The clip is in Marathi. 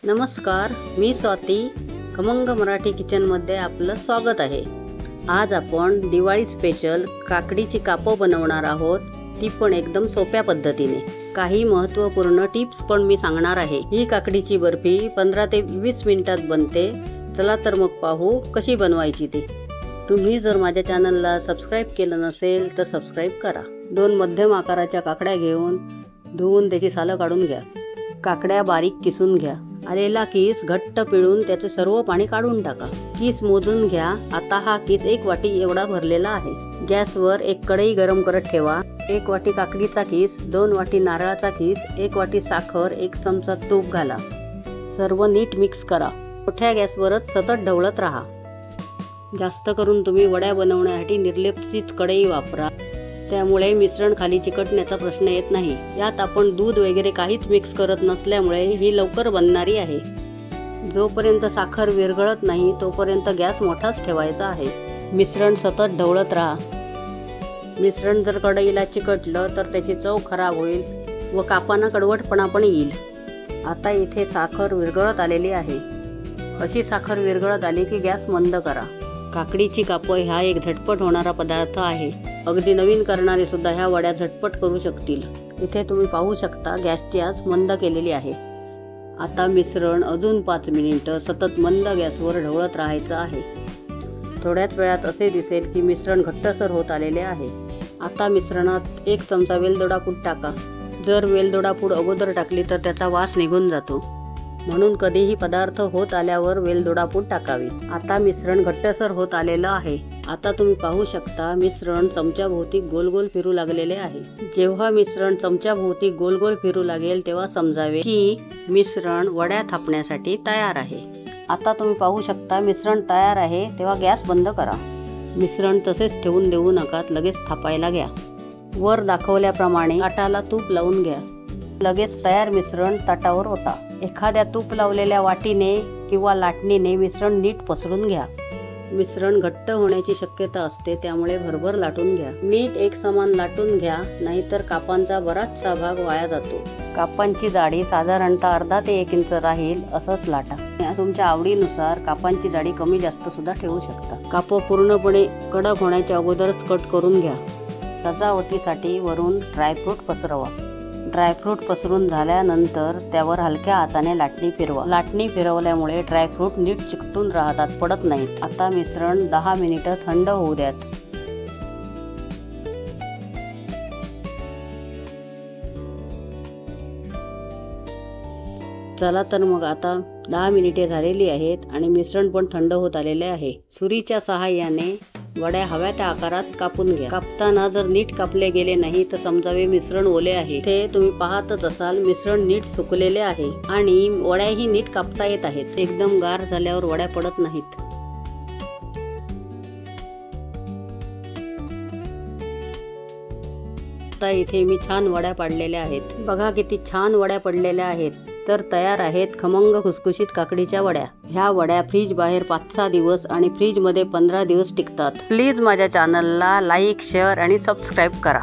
नमस्कार, मी स्वाती. खमंग मराठी किचनमध्ये आपलं स्वागत आहे. आज आपण दिवाळी स्पेशल काकडीची कापं बनवणार आहोत, ती पण एकदम सोप्या पद्धतीने. काही महत्त्वपूर्ण टिप्स पण मी सांगणार आहे. ही काकडीची बर्फी 15 ते 20 मिनिटात बनते. चला तर मग पाहू कशी बनवायची ती. तुम्ही जर माझ्या चॅनलला सबस्क्राईब केलं नसेल तर सबस्क्राईब करा. 2 मध्यम आकाराच्या काकड्या घेऊन धुवून त्याची सालं काढून घ्या. काकड्या बारीक किसून घ्या. आलेला किस घट्ट पिळून त्याचे सर्व पाणी काढून टाका. किस मोजून घ्या. आता हा किस 1 वाटी एवढा भरलेला आहे. गॅसवर एक कढई गरम करत ठेवा. 1 वाटी काकडीचा किस, 2 वाटी नारळाचा किस, 1 वाटी साखर, 1 चमचा तूप घाला. सर्व नीट मिक्स करा. मोठ्या गॅसवरच सतत ढवळत राहा. जास्त करून तुम्ही वड्या बनवण्यासाठी निर्लेपची कढई वापरा, त्यामुळे मिश्रण खाली चिकटण्याचा प्रश्न येत नाही. यात आपण दूध वगैरे काहीच मिक्स करत नसल्यामुळे ही लवकर बनणारी आहे. जोपर्यंत साखर विरघळत नाही तोपर्यंत गॅस मोठाच ठेवायचा आहे. मिश्रण सतत ढवळत राहा. मिश्रण जर कढईला चिकटलं तर त्याची चव खराब होईल व कापांना कडवटपणा पण येईल. आता इथे साखर विरघळत आलेली आहे. अशी साखर विरघळत आली की गॅस मंद करा. काकडीची कापं हा एक झटपट होणारा पदार्थ आहे. अगदी नवीन करणारे सुद्धा ह्या वड्या झटपट करू शकतील. इथे तुम्ही पाहू शकता गॅसची आच मंद केलेली आहे. आता मिश्रण अजून 5 मिनिटं सतत मंद गॅसवर ढवळत राहायचं आहे. थोड्याच वेळात असे दिसेल की मिश्रण घट्टसर होत आलेले आहे. आता मिश्रणात 1 चमचा वेलदोडा पूड टाका. जर वेलदोडा पूड अगोदर टाकली तर त्याचा वास निघून जातो, म्हणून कधीही पदार्थ होत आल्यावर वेलदोडा पूड टाकावी. आता मिश्रण घट्टसर होत आलेलं आहे. आता तुम्ही पाहू शकता मिश्रण चमच्याभोवती गोल गोल फिरू लागलेले आहे. जेव्हा मिश्रण चमच्याभोवती गोल गोल फिरू लागेल तेव्हा समजावे की मिश्रण वड्या थापण्यासाठी तयार आहे. आता तुम्ही पाहू शकता मिश्रण तयार आहे. तेव्हा गॅस बंद करा. मिश्रण तसेच ठेवून देऊ नका, लगेच थापायला घ्या. वर दाखवल्याप्रमाणे ताटाला तूप लावून घ्या. लगेच तयार मिश्रण ताटावर ओता. एखाद्या तूप लावलेल्या वाटीने किंवा लाटणीने मिश्रण नीट पसरून घ्या. मिश्रण घट्ट होण्याची शक्यता असते, त्यामुळे भरभर लाटून घ्या. नीट एकसमान लाटून घ्या, नाहीतर कापांचा बराचसा भाग वाया जातो. कापांची जाडी साधारणतः अर्धा ते 1 इंच राहील असंच लाटा. तुमच्या आवडीनुसार कापांची जाडी कमी जास्त सुद्धा ठेवू शकता. कापं पूर्णपणे कडक होण्याच्या अगोदरच कट करून घ्या. सजावटीसाठी वरून ड्रायफ्रूट पसरवा. ड्रायफ्रूट पसरून झाल्यानंतर त्यावर हलक्या हाताने लाटणी फिरवा. लाटणी फिरवल्यामुळे ड्रायफ्रूट नीट चिकटून राहतात, पडत नाहीत. आता मिश्रण 10 मिनिटं थंड होऊ द्यात. चला तर मग आता 10 मिनिटे झालेली आहेत आणि मिश्रण पण थंड होत आलेले आहे. सुरीच्या सहाय्याने वड्या हव्या त्या आकारात कापून घ्या. कापताना जर नीट कापले गेले नाही तर समजावे मिश्रण ओले आहे. ते तुम्ही पाहतच असाल मिश्रण नीट सुकलेले आहे आणि वड्याही नीट कापता येत आहेत. एकदम गार झाल्यावर वड्या पडत नाहीत. आता इथे मी छान वड्या पाडलेल्या आहेत. बघा किती छान वड्या पडलेल्या आहेत. तर तयार आहेत खमंग खुसखुशीत काकडीच्या वड्या. ह्या वड्या फ्रीज बाहेर 5-6 दिवस आणि फ्रीजमध्ये 15 दिवस टिकतात. प्लीज माझ्या चॅनलला लाईक, शेअर आणि सबस्क्राईब करा.